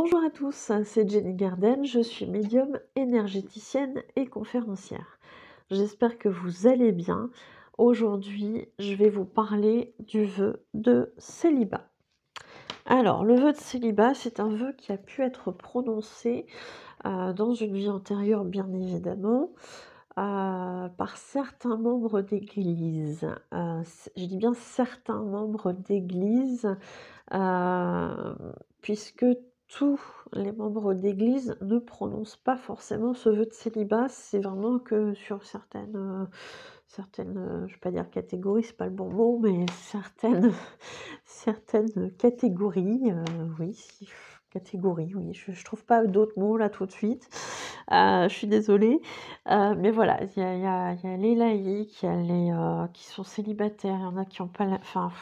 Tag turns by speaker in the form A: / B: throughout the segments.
A: Bonjour à tous, c'est Jenny Garden, je suis médium, énergéticienne et conférencière. J'espère que vous allez bien. Aujourd'hui, je vais vous parler du vœu de célibat. Alors, le vœu de célibat, c'est un vœu qui a pu être prononcé dans une vie antérieure, bien évidemment, par certains membres d'église. Je dis bien certains membres d'église, euh, puisque tous les membres d'église ne prononcent pas forcément ce vœu de célibat. C'est vraiment que sur certaines, je vais pas dire catégories, c'est pas le bon mot, mais certaines catégories, oui, catégories, oui, je trouve pas d'autres mots là tout de suite. Je suis désolée, mais voilà, il y a les laïcs, il y a les qui sont célibataires, il y en a qui ont pas la enfin,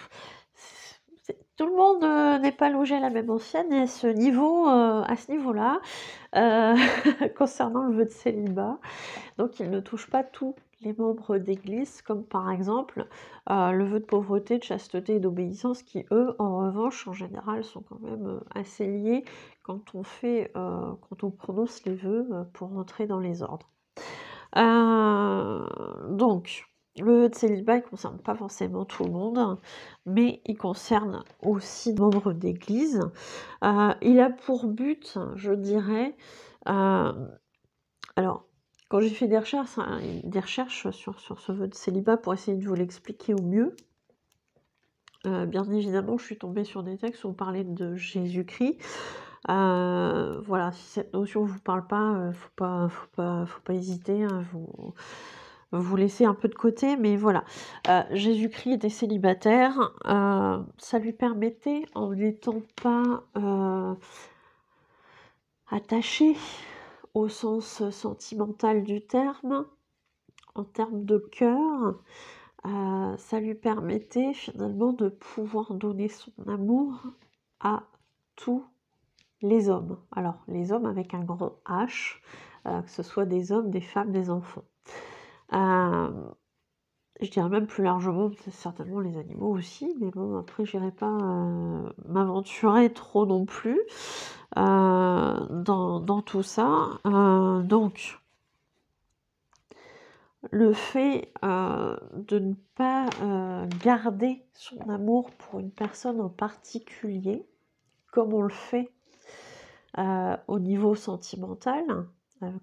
A: tout le monde, n'est pas logé à la même enseigne et à ce niveau-là, heu, concernant le vœu de célibat, donc il ne touche pas tous les membres d'église, comme par exemple, le vœu de pauvreté, de chasteté et d'obéissance qui, eux, en revanche, en général, sont quand même, assez liés quand on prononce les vœux, pour entrer dans les ordres. Donc le vœu de célibat, il ne concerne pas forcément tout le monde, mais il concerne aussi les membres d'église. Il a pour but, je dirais, alors quand j'ai fait des recherches sur ce vœu de célibat pour essayer de vous l'expliquer au mieux, bien évidemment, je suis tombée sur des textes où on parlait de Jésus-Christ. Voilà, si cette notion ne vous parle pas, faut pas hésiter, hein, vous laisser un peu de côté, mais voilà. Jésus-Christ était célibataire, ça lui permettait, en n'étant pas attaché au sens sentimental du terme, en termes de cœur, ça lui permettait finalement de pouvoir donner son amour à tous les hommes. Alors, les hommes avec un grand H, que ce soit des hommes, des femmes, des enfants. Je dirais même plus largement, certainement les animaux aussi, mais bon, après, j'irai pas m'aventurer trop non plus dans tout ça. Donc, le fait de ne pas garder son amour pour une personne en particulier, comme on le fait au niveau sentimental,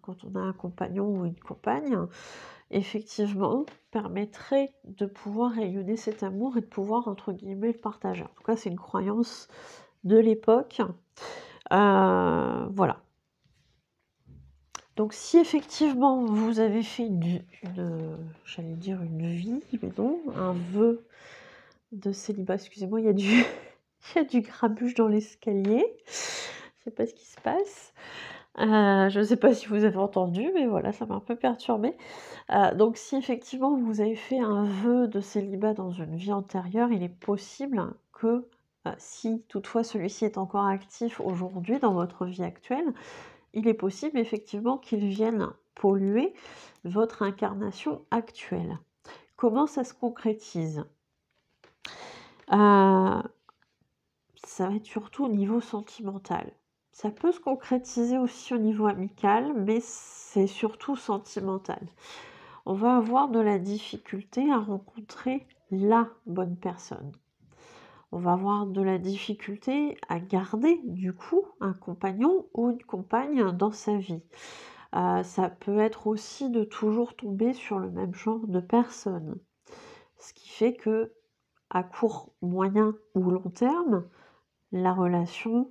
A: quand on a un compagnon ou une compagne, effectivement, permettrait de pouvoir rayonner cet amour et de pouvoir, entre guillemets, le partager. En tout cas, c'est une croyance de l'époque. Voilà. Donc, si effectivement vous avez fait j'allais dire une vie, mais non, un vœu de célibat, excusez-moi, il y a il y a du grabuge dans l'escalier. Je sais pas ce qui se passe. Je ne sais pas si vous avez entendu, mais voilà, ça m'a un peu perturbée. Donc si effectivement vous avez fait un vœu de célibat dans une vie antérieure, il est possible que, si toutefois celui-ci est encore actif aujourd'hui dans votre vie actuelle, il est possible effectivement qu'il vienne polluer votre incarnation actuelle. Comment ça se concrétise? Ça va être surtout au niveau sentimental. Ça peut se concrétiser aussi au niveau amical, mais c'est surtout sentimental. On va avoir de la difficulté à rencontrer la bonne personne. On va avoir de la difficulté à garder, du coup, un compagnon ou une compagne dans sa vie. Ça peut être aussi de toujours tomber sur le même genre de personne. Ce qui fait que, à court, moyen ou long terme, la relation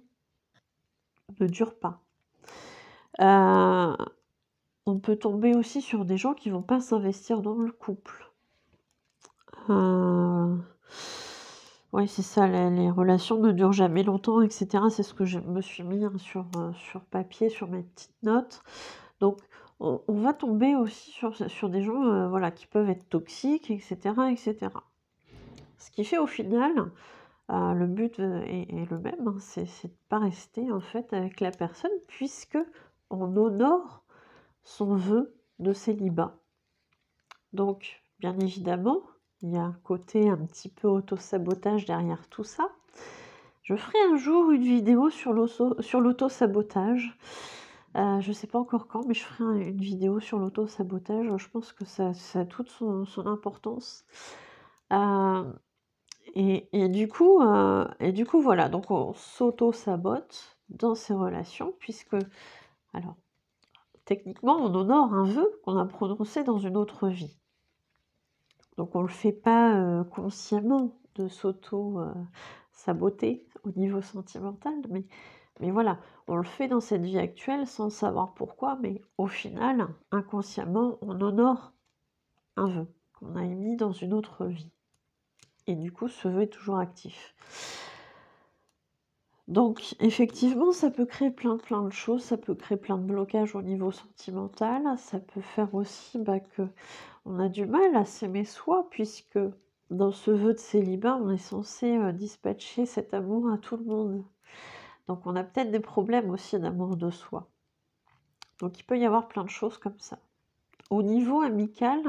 A: ne dure pas. On peut tomber aussi sur des gens qui vont pas s'investir dans le couple. Ouais, c'est ça, les relations ne durent jamais longtemps, et cetera. C'est ce que je me suis mis, hein, sur papier, sur mes petites notes. Donc on va tomber aussi sur des gens, voilà, qui peuvent être toxiques, et cetera, et cetera. Ce qui fait au final, le but, est le même, hein, c'est de pas rester en fait avec la personne puisque on honore son vœu de célibat. Donc bien évidemment, il y a un côté un petit peu auto-sabotage derrière tout ça, Je ferai un jour une vidéo sur l'auto-sabotage. Je sais pas encore quand, mais je ferai une vidéo sur l'auto-sabotage. Je pense que ça a toute son importance. Et du coup, voilà, donc on s'auto-sabote dans ces relations puisque alors techniquement, on honore un vœu qu'on a prononcé dans une autre vie. Donc on le fait pas, consciemment de saboter au niveau sentimental, mais voilà, on le fait dans cette vie actuelle sans savoir pourquoi, mais au final, inconsciemment, on honore un vœu qu'on a émis dans une autre vie. Et du coup, ce vœu est toujours actif. Donc effectivement, ça peut créer plein de choses, ça peut créer plein de blocages au niveau sentimental, ça peut faire aussi, qu'on a du mal à s'aimer soi puisque dans ce vœu de célibat, on est censé, dispatcher cet amour à tout le monde. Donc on a peut-être des problèmes aussi d'amour de soi. Donc il peut y avoir plein de choses comme ça. Au niveau amical,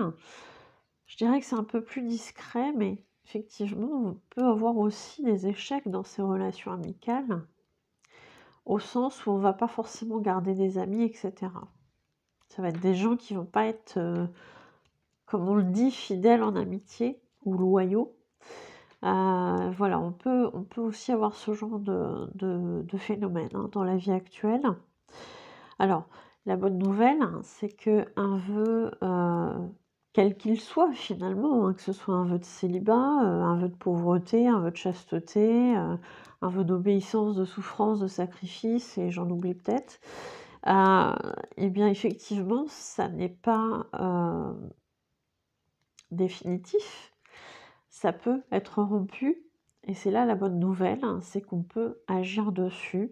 A: je dirais que c'est un peu plus discret, mais effectivement, on peut avoir aussi des échecs dans ces relations amicales, au sens où on va pas forcément garder des amis, etc. Ça va être des gens qui vont pas être, comme on le dit, fidèles en amitié ou loyaux. Voilà, on peut aussi avoir ce genre de phénomène, hein, dans la vie actuelle. Alors, la bonne nouvelle, hein, c'est qu'un vœu, quel qu'il soit finalement, hein, que ce soit un vœu de célibat, un vœu de pauvreté, un vœu de chasteté, un vœu d'obéissance, de souffrance, de sacrifice, et j'en oublie peut-être, et bien effectivement, ça n'est pas, définitif. Ça peut être rompu et c'est là la bonne nouvelle, hein, c'est qu'on peut agir dessus.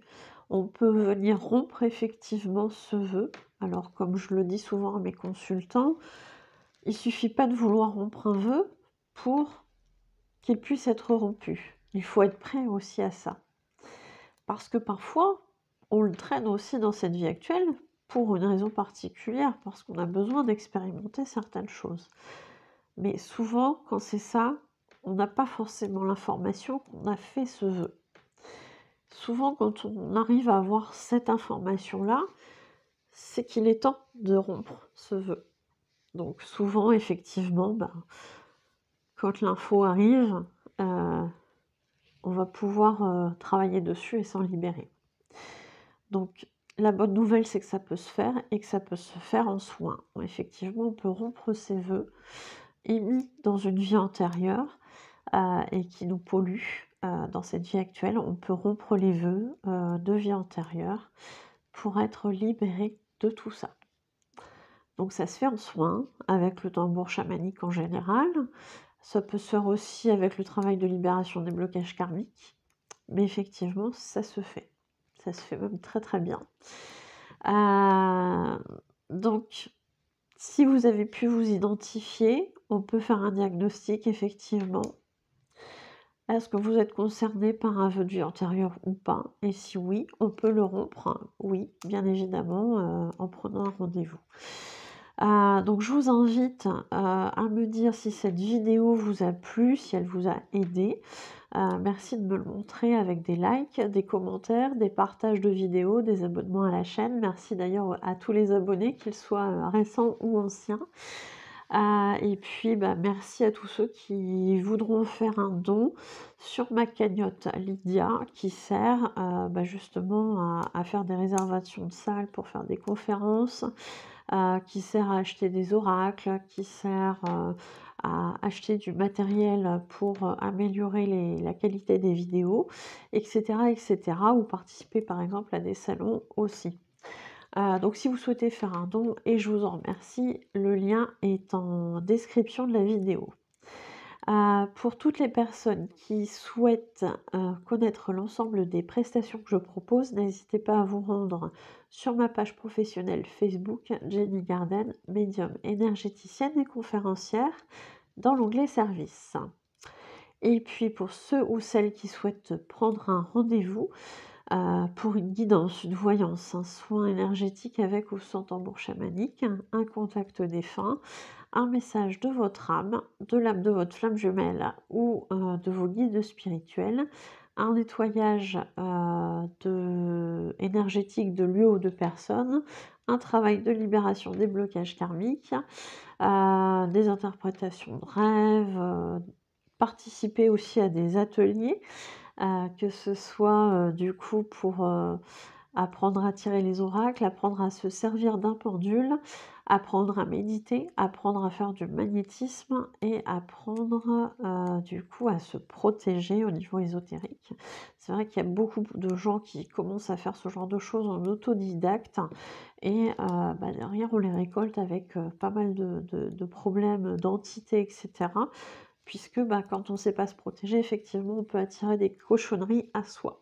A: On peut venir rompre effectivement ce vœu. Alors comme je le dis souvent à mes consultants, il suffit pas de vouloir rompre un vœu pour qu'il puisse être rompu. Il faut être prêt aussi à ça. Parce que parfois, on le traîne aussi dans cette vie actuelle pour une raison particulière, parce qu'on a besoin d'expérimenter certaines choses. Mais souvent, quand c'est ça, on n'a pas forcément l'information qu'on a fait ce vœu. Souvent, quand on arrive à avoir cette information-là, c'est qu'il est temps de rompre ce vœu. Donc souvent, effectivement, quand l'info arrive, on va pouvoir travailler dessus et s'en libérer. Donc la bonne nouvelle, c'est que ça peut se faire et que ça peut se faire en soins. Effectivement, on peut rompre ces vœux émis dans une vie antérieure et qui nous polluent dans cette vie actuelle. On peut rompre les vœux de vie antérieure pour être libéré de tout ça. Donc ça se fait en soins, avec le tambour chamanique en général. Ça peut se faire aussi avec le travail de libération des blocages karmiques. Mais effectivement, ça se fait. Ça se fait même très bien. Donc, si vous avez pu vous identifier, on peut faire un diagnostic effectivement. Est-ce que vous êtes concerné par un vœu de vie antérieur ou pas? Et si oui, on peut le rompre. Oui, bien évidemment, en prenant un rendez-vous. Donc je vous invite à me dire si cette vidéo vous a plu, si elle vous a aidé. Merci de me le montrer avec des likes, des commentaires, des partages de vidéos, des abonnements à la chaîne. Merci d'ailleurs à tous les abonnés, qu'ils soient récents ou anciens. Et puis merci à tous ceux qui voudront faire un don sur ma cagnotte Lydia, qui sert justement à faire des réservations de salles pour faire des conférences, qui sert à acheter des oracles, qui sert à acheter du matériel pour améliorer la qualité des vidéos, etc., ou participer par exemple à des salons aussi. Donc si vous souhaitez faire un don, et je vous en remercie, le lien est en description de la vidéo. Pour toutes les personnes qui souhaitent connaître l'ensemble des prestations que je propose, n'hésitez pas à vous rendre sur ma page professionnelle Facebook, Jenny Garden, médium énergéticienne et conférencière, dans l'onglet service. Et puis pour ceux ou celles qui souhaitent prendre un rendez-vous pour une guidance, une voyance, un soin énergétique avec ou sans tambour chamanique, un contact défunt, un message de votre âme, de l'âme de votre flamme jumelle ou de vos guides spirituels, un nettoyage énergétique de lieux ou de personnes, un travail de libération des blocages karmiques, des interprétations de rêves, participer aussi à des ateliers, que ce soit du coup pour apprendre à tirer les oracles, apprendre à se servir d'un pendule, apprendre à méditer, apprendre à faire du magnétisme et apprendre du coup à se protéger au niveau ésotérique. C'est vrai qu'il y a beaucoup de gens qui commencent à faire ce genre de choses en autodidacte et derrière on les récolte avec pas mal de problèmes d'entités, etc. Puisque quand on ne sait pas se protéger, effectivement, on peut attirer des cochonneries à soi.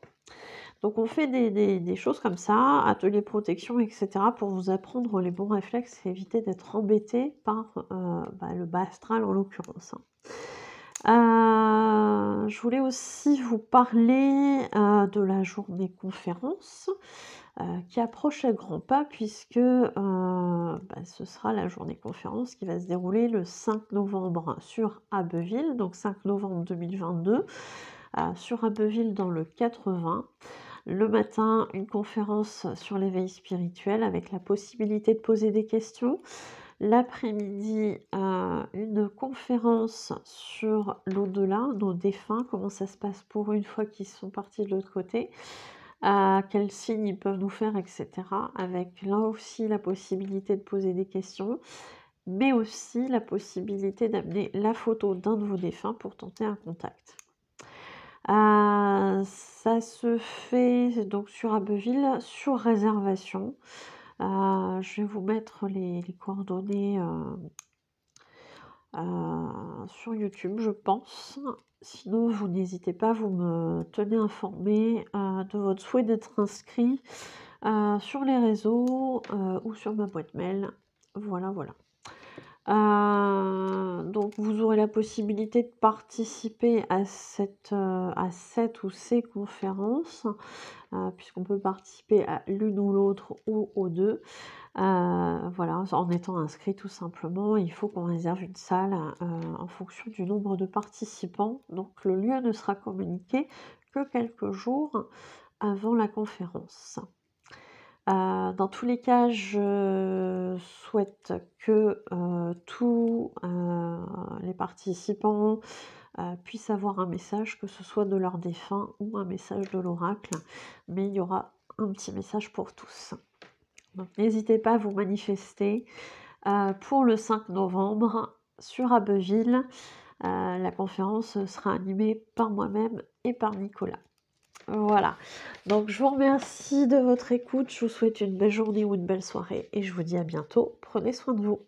A: Donc on fait des choses comme ça, atelier protection, etc. pour vous apprendre les bons réflexes et éviter d'être embêté par le bas astral en l'occurrence. Je voulais aussi vous parler de la journée conférence qui approche à grands pas puisque ce sera la journée conférence qui va se dérouler le 5 novembre sur Abbeville, donc 5 novembre 2022, sur Abbeville dans le 80. Le matin, une conférence sur l'éveil spirituel avec la possibilité de poser des questions. L'après-midi, une conférence sur l'au-delà, nos défunts, comment ça se passe pour une fois qu'ils sont partis de l'autre côté, quels signes ils peuvent nous faire, etc. Avec là aussi la possibilité de poser des questions, mais aussi la possibilité d'amener la photo d'un de vos défunts pour tenter un contact. Ça se fait donc sur Abbeville, sur réservation. Je vais vous mettre les coordonnées sur YouTube, je pense. Sinon, vous n'hésitez pas, vous me tenez informé de votre souhait d'être inscrit sur les réseaux ou sur ma boîte mail. Voilà, voilà. Donc vous aurez la possibilité de participer à cette ou ces conférences, puisqu'on peut participer à l'une ou l'autre ou aux deux. Voilà, en étant inscrit tout simplement. Il faut qu'on réserve une salle en fonction du nombre de participants. Donc le lieu ne sera communiqué que quelques jours avant la conférence. Dans tous les cas, je souhaite que tous les participants puissent avoir un message, que ce soit de leur défunt ou un message de l'oracle, mais il y aura un petit message pour tous. Donc n'hésitez pas à vous manifester pour le 5 novembre sur Abbeville. La conférence sera animée par moi-même et par Nicolas. Voilà, donc je vous remercie de votre écoute, je vous souhaite une belle journée ou une belle soirée et je vous dis à bientôt, prenez soin de vous.